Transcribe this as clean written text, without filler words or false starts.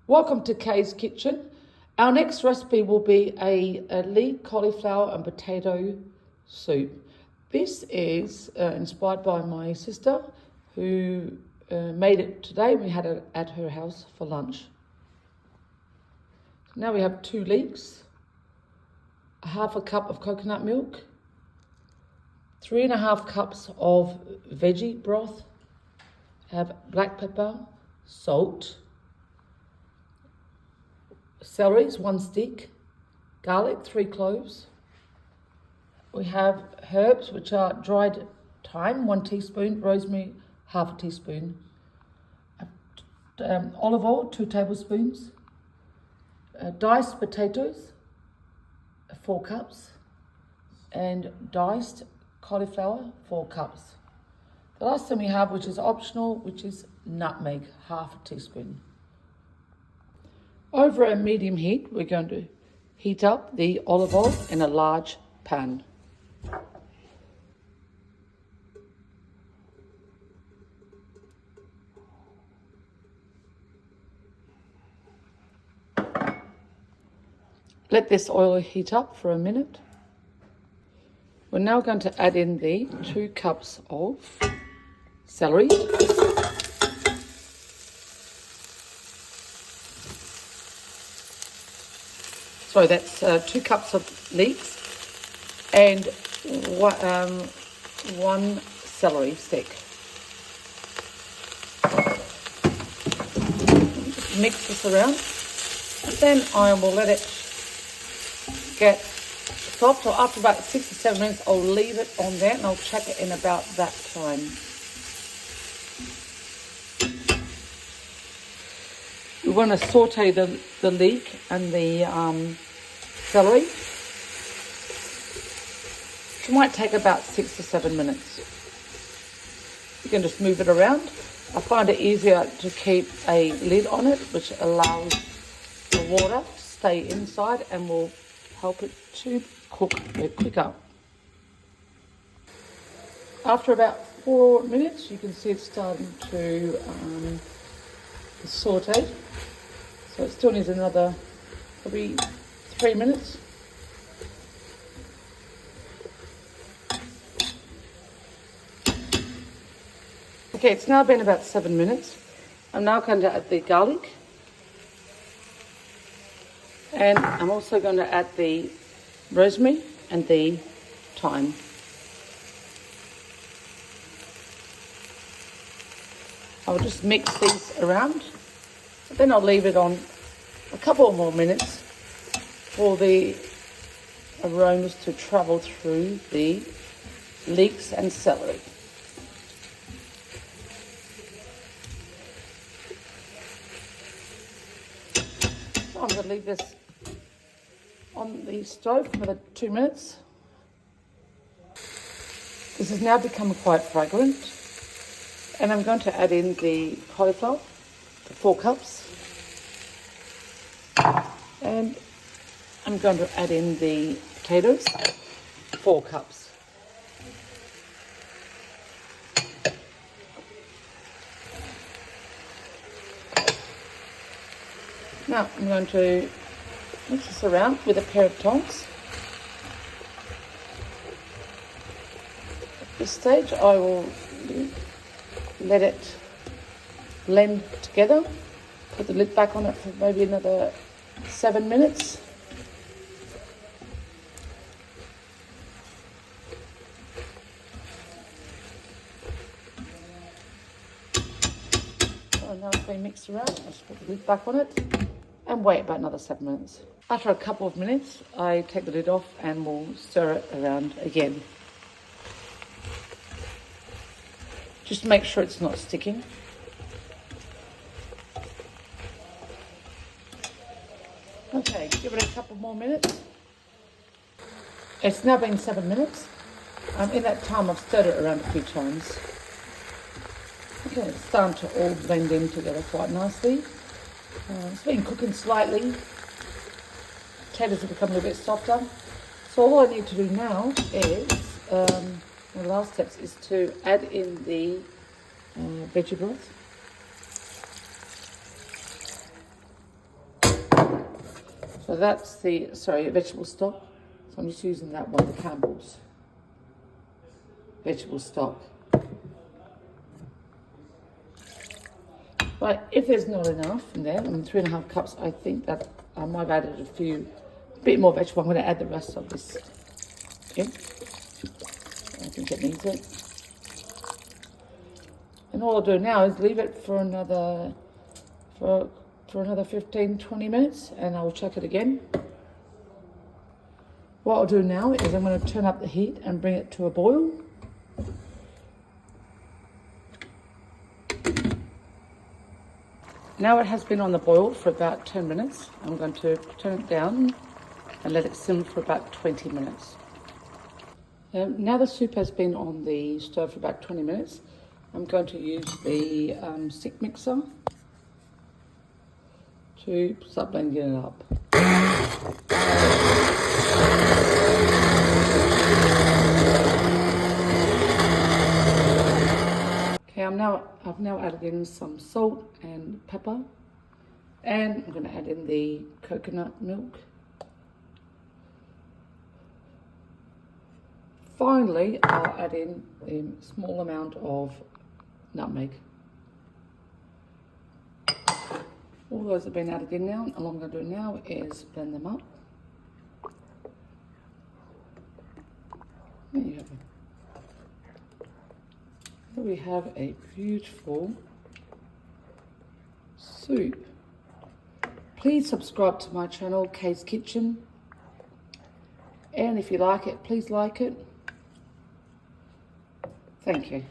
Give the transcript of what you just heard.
Welcome to Kay's Kitchen. Our next recipe will be a leek, cauliflower and potato soup. This is inspired by my sister who made it today. We had it at her house for lunch. So now we have 2 leeks, half a cup of coconut milk, 3.5 cups of veggie broth, have black pepper, salt, celery is 1 stick, garlic 3 cloves. We have herbs which are dried thyme 1 teaspoon, rosemary 1/2 teaspoon, olive oil 2 tablespoons, diced potatoes 4 cups, and diced cauliflower 4 cups. The last thing we have, which is optional, which is nutmeg 1/2 teaspoon. Over a medium heat, we're going to heat up the olive oil in a large pan. Let this oil heat up for a minute. We're now going to add in the 2 cups of celery. So that's 2 cups of leeks and 1 celery stick. Mix this around, and then I will let it get soft. So after about 6 to 7 minutes, I'll leave it on there and I'll check it in about that time. We want to saute the leek and the celery. It might take about 6 to 7 minutes. You can just move it around. I find it easier to keep a lid on it, which allows the water to stay inside and will help it to cook a bit quicker. After about 4 minutes, you can see it's starting to saute. So it still needs another probably 3 minutes. Okay, it's now been about 7 minutes. I'm now going to add the garlic. And I'm also going to add the rosemary and the thyme. I'll just mix these around. Then I'll leave it on a couple more minutes for the aromas to travel through the leeks and celery. So I'm going to leave this on the stove for another 2 minutes. This has now become quite fragrant. And I'm going to add in the cauliflower, 4 cups. And I'm going to add in the potatoes, 4 cups. Now I'm going to mix this around with a pair of tongs. At this stage I will let it blend together. Put the lid back on it for maybe another 7 minutes. So now it's been mixed around. I'll just put the lid back on it and wait about another 7 minutes. After a couple of minutes, I take the lid off and will stir it around again. Just to make sure it's not sticking. Okay, give it a couple more minutes. It's now been 7 minutes. In that time, I've stirred it around a few times. Okay, it's starting to all blend in together quite nicely. It's been cooking slightly. Potatoes have become a little bit softer. So all I need to do now is, the last steps is to add in the veggie broth. So that's the, sorry, vegetable stock. So I'm just using that one, the Campbell's vegetable stock. But if there's not enough in there, 3.5 cups, I think that I might have added a bit more vegetable. I'm going to add the rest of this in. I think it needs it. And all I'll do now is leave it for another 15-20 minutes, and I'll check it again. What I'll do now is I'm going to turn up the heat and bring it to a boil. Now it has been on the boil for about 10 minutes. I'm going to turn it down and let it simmer for about 20 minutes. Now the soup has been on the stove for about 20 minutes. I'm going to use the stick mixer to start blending it up. Okay, I've now added in some salt and pepper, and I'm going to add in the coconut milk. Finally, I'll add in a small amount of nutmeg. All those have been added in now, and all I'm going to do now is blend them up. There you have it. Here we have a beautiful soup. Please subscribe to my channel, Kay's Kitchen. And if you like it, please like it. Thank you.